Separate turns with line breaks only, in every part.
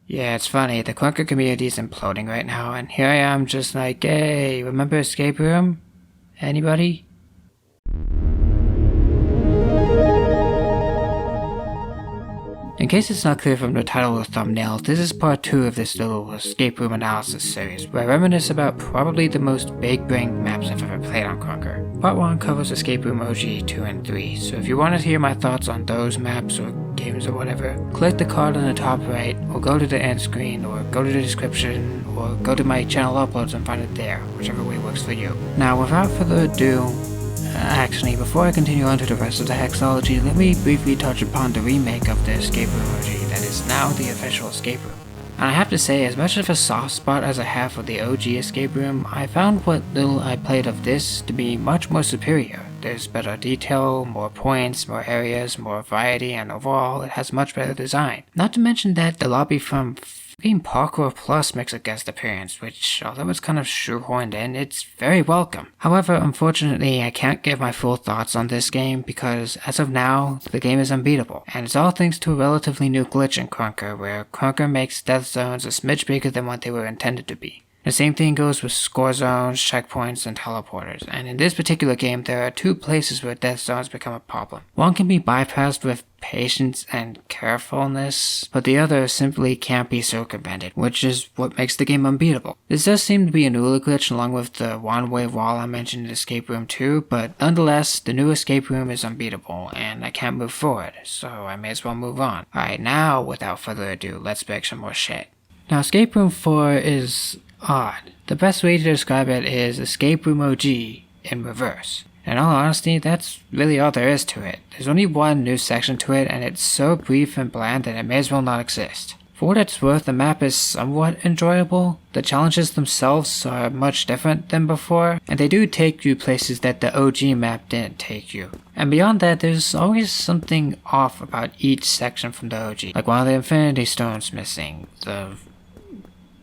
Yeah, it's funny, the Krunker community is imploding right now, and here I am just like, hey, remember Escape Room? Anybody? In case it's not clear from the title or thumbnail, this is part 2 of this little escape room analysis series, where I reminisce about probably the most big-brained maps I've ever played on Krunker. Part 1 covers Escape Room OG 2 and 3, so if you want to hear my thoughts on those maps or games or whatever, click the card on the top right, or go to the end screen, or go to the description, or go to my channel uploads and find it there, whichever way works for you. Now, without further ado, actually, before I continue on to the rest of the hexology, let me briefly touch upon the remake of the Escape Room OG that is now the official Escape Room. And I have to say, as much of a soft spot as I have for the OG Escape Room, I found what little I played of this to be much more superior. There's better detail, more points, more areas, more variety, and overall it has much better design. Not to mention that the lobby from Parkour Plus makes a guest appearance, which, although it's kind of shoehorned in, it's very welcome. However, unfortunately, I can't give my full thoughts on this game because, as of now, the game is unbeatable, and it's all thanks to a relatively new glitch in Krunker, where Krunker makes death zones a smidge bigger than what they were intended to be. The same thing goes with score zones, checkpoints, and teleporters, and in this particular game there are 2 places where death zones become a problem. One can be bypassed with patience and carefulness, but the other simply can't be circumvented, which is what makes the game unbeatable. This does seem to be a newer glitch along with the one-way wall I mentioned in Escape Room 2, but nonetheless, the new Escape Room is unbeatable, and I can't move forward, so I may as well move on. Alright, now, without further ado, let's break some more shit. Now, Escape Room 4 is odd. The best way to describe it is Escape Room OG in reverse. In all honesty, that's really all there is to it. There's only one new section to it, and it's so brief and bland that it may as well not exist. For what it's worth, the map is somewhat enjoyable. The challenges themselves are much different than before, and they do take you places that the OG map didn't take you. And beyond that, there's always something off about each section from the OG. Like one of the Infinity Stones missing, the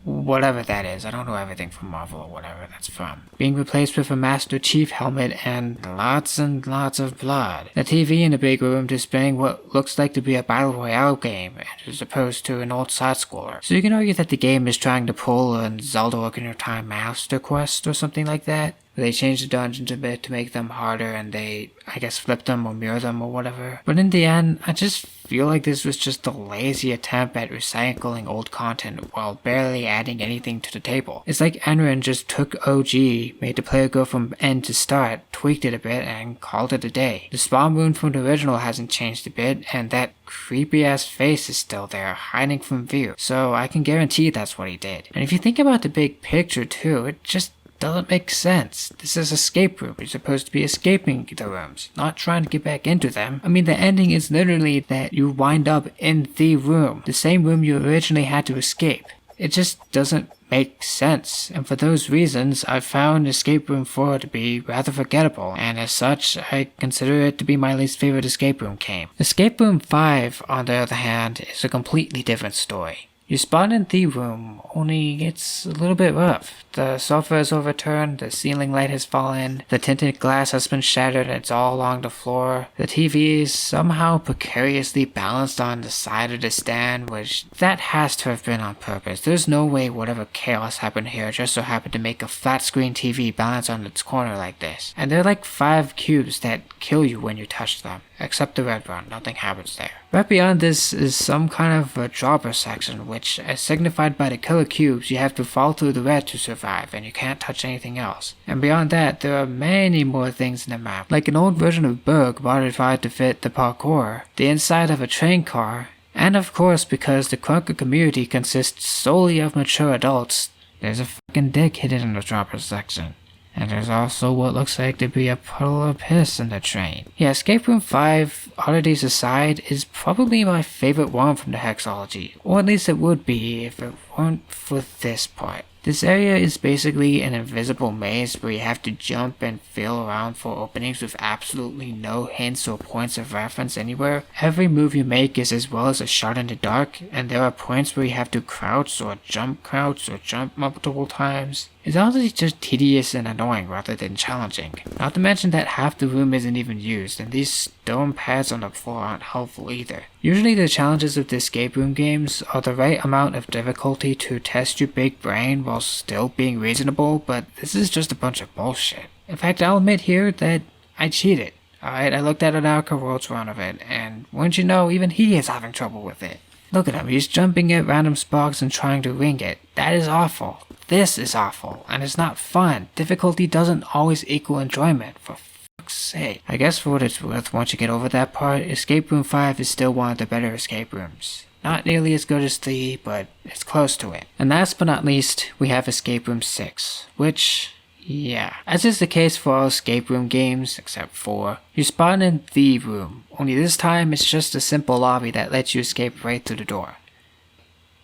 whatever that is, I don't know everything from Marvel or whatever that's from, being replaced with a Master Chief helmet and lots of blood. The TV in the big room displaying what looks like to be a Battle Royale game as opposed to an old side-scroller. So you can argue that the game is trying to pull a Zelda Ocarina of Time Master Quest or something like that. They changed the dungeons a bit to make them harder and they, I guess, flip them or mirror them or whatever. But in the end, I just feel like this was just a lazy attempt at recycling old content while barely adding anything to the table. It's like Enron just took OG, made the player go from end to start, tweaked it a bit, and called it a day. The spawn rune from the original hasn't changed a bit, and that creepy ass face is still there, hiding from view. So I can guarantee that's what he did. And if you think about the big picture too, it just doesn't make sense. This is Escape Room. You're supposed to be escaping the rooms, not trying to get back into them. I mean, the ending is literally that you wind up in the room, the same room you originally had to escape. It just doesn't make sense, and for those reasons, I've found Escape Room 4 to be rather forgettable, and as such, I consider it to be my least favorite Escape Room game. Escape Room 5, on the other hand, is a completely different story. You spawn in the room, only it's a little bit rough. The sofa is overturned, the ceiling light has fallen, the tinted glass has been shattered and it's all along the floor. The TV is somehow precariously balanced on the side of the stand, which that has to have been on purpose. There's no way whatever chaos happened here just so happened to make a flat screen TV balance on its corner like this. And there are like 5 cubes that kill you when you touch them. Except the red one, nothing happens there. Right beyond this is some kind of a dropper section, which, as signified by the killer cubes, you have to fall through the red to survive, and you can't touch anything else. And beyond that, there are many more things in the map, like an old version of Berg modified to fit the parkour, the inside of a train car, and of course, because the Krunker community consists solely of mature adults, there's a fucking dick hidden in the dropper section. And there's also what looks like to be a puddle of piss in the train. Yeah, Escape Room 5, oddities aside, is probably my favorite one from the hexology. Or at least it would be if it weren't for this part. This area is basically an invisible maze where you have to jump and feel around for openings with absolutely no hints or points of reference anywhere. Every move you make is as well as a shot in the dark, and there are points where you have to crouch or jump multiple times. It's honestly just tedious and annoying rather than challenging. Not to mention that half the room isn't even used, and these stone pads on the floor aren't helpful either. Usually the challenges of the escape room games are the right amount of difficulty to test your big brain while still being reasonable, but this is just a bunch of bullshit. In fact, I'll admit here that I cheated. Alright, I looked at an Anarcha World's run of it, and wouldn't you know, even he is having trouble with it. Look at him, he's jumping at random sparks and trying to ring it. That is awful. This is awful, and it's not fun. Difficulty doesn't always equal enjoyment, for fuck's sake. I guess for what it's worth, once you get over that part, Escape Room 5 is still one of the better escape rooms. Not nearly as good as 3, but it's close to it. And last but not least, we have Escape Room 6, which, yeah, as is the case for all escape room games, except 4, you spawn in the room, only this time it's just a simple lobby that lets you escape right through the door.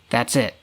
That's it.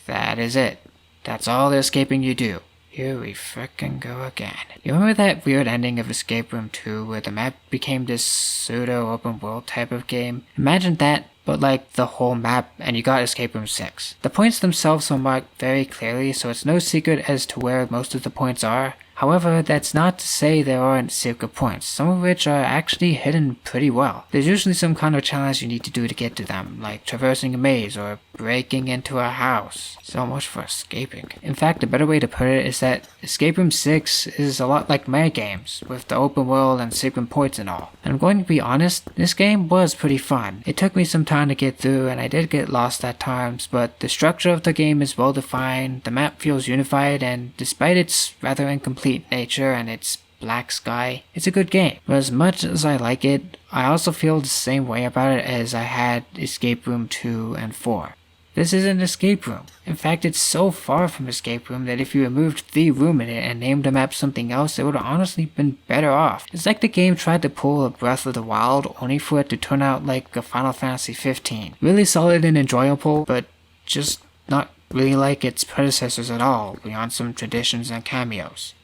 That is it. That's all the escaping you do. Here we frickin' go again. You remember that weird ending of Escape Room 2 where the map became this pseudo open world type of game? Imagine that, but like the whole map, and you got Escape Room 6. The points themselves are marked very clearly, so it's no secret as to where most of the points are. However, that's not to say there aren't secret points, some of which are actually hidden pretty well. There's usually some kind of challenge you need to do to get to them, like traversing a maze or breaking into a house. So much for escaping. In fact, a better way to put it is that Escape Room 6 is a lot like my games, with the open world and secret points and all. And I'm going to be honest, this game was pretty fun. It took me some time to get through, and I did get lost at times, but the structure of the game is well defined, the map feels unified, and despite its rather incomplete nature and its black sky, it's a good game. But as much as I like it, I also feel the same way about it as I had Escape Room 2 and 4. This isn't an escape room. In fact, it's so far from escape room that if you removed the room in it and named the map something else, it would have honestly been better off. It's like the game tried to pull a Breath of the Wild, only for it to turn out like a Final Fantasy 15. Really solid and enjoyable, but just not really like its predecessors at all, beyond some traditions and cameos.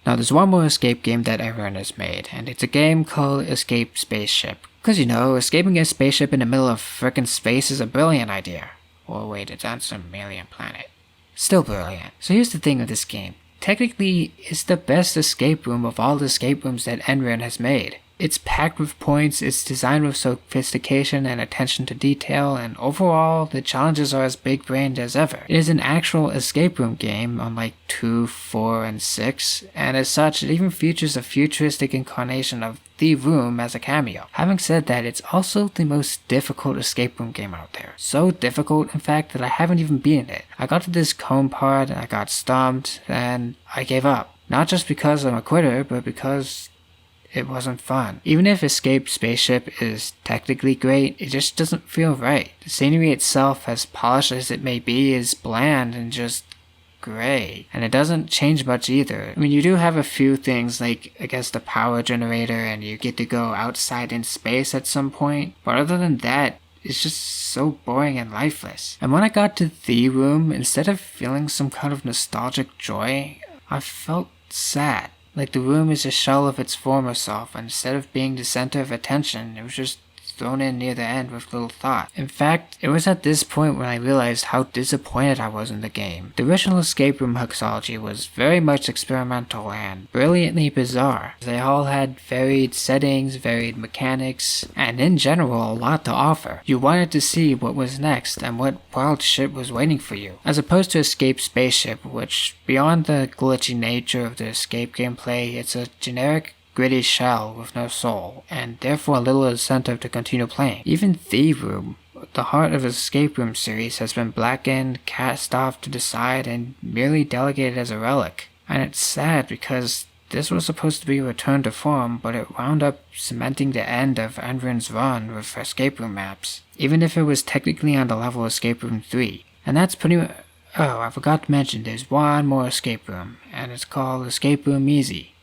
Now there's one more escape game that everyone has made, and it's a game called Escape Spaceship. Cause you know, escaping a spaceship in the middle of frickin' space is a brilliant idea. Or wait, it's on some alien planet. Still brilliant. So here's the thing with this game. Technically, it's the best escape room of all the escape rooms that Enron has made. It's packed with points, it's designed with sophistication and attention to detail, and overall, the challenges are as big-brained as ever. It is an actual escape room game, unlike 2, 4, and 6, and as such, it even features a futuristic incarnation of the room as a cameo. Having said that, it's also the most difficult escape room game out there. So difficult, in fact, that I haven't even beaten it. I got to this cone part, I got stumped, and I gave up. Not just because I'm a quitter, but because it wasn't fun. Even if Escape Spaceship is technically great, it just doesn't feel right. The scenery itself, as polished as it may be, is bland and just gray. And it doesn't change much either. I mean, you do have a few things like, I guess, the power generator, and you get to go outside in space at some point. But other than that, it's just so boring and lifeless. And when I got to the room, instead of feeling some kind of nostalgic joy, I felt sad. Like the room is a shell of its former self, and instead of being the center of attention, it was just thrown in near the end with little thought. In fact, it was at this point when I realized how disappointed I was in the game. The original escape room mixology was very much experimental and brilliantly bizarre. They all had varied settings, varied mechanics, and in general a lot to offer. You wanted to see what was next and what wild shit was waiting for you. As opposed to Escape Spaceship, which, beyond the glitchy nature of the escape gameplay, it's a generic gritty shell with no soul, and therefore little incentive to continue playing. Even The Room, the heart of the Escape Room series, has been blackened, cast off to the side, and merely delegated as a relic. And it's sad because this was supposed to be a return to form, but it wound up cementing the end of Enron's run with escape room maps, even if it was technically on the level of Escape Room 3. And that's pretty much— oh, I forgot to mention there's one more escape room, and it's called Escape Room Easy.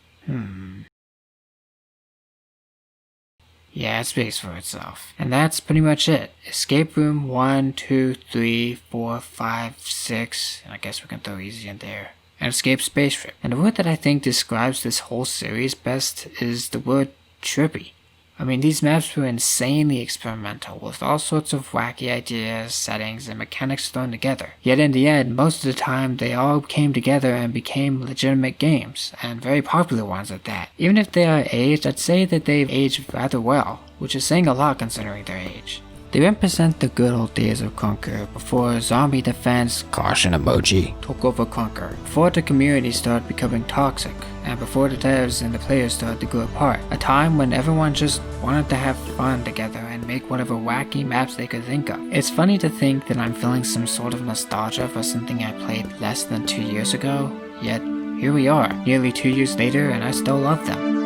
Yeah, it speaks for itself. And that's pretty much it. Escape Room 1, 2, 3, 4, 5, 6, and I guess we can throw Easy in there. And Escape Spaceship. And the word that I think describes this whole series best is the word trippy. I mean, these maps were insanely experimental, with all sorts of wacky ideas, settings, and mechanics thrown together. Yet in the end, most of the time, they all came together and became legitimate games, and very popular ones at that. Even if they are aged, I'd say that they've aged rather well, which is saying a lot considering their age. They represent the good old days of Krunker before zombie defense caution emoji took over Krunker, before the community started becoming toxic, and before the devs and the players started to grow apart. A time when everyone just wanted to have fun together and make whatever wacky maps they could think of. It's funny to think that I'm feeling some sort of nostalgia for something I played less than 2 years ago, yet here we are, nearly 2 years later, and I still love them.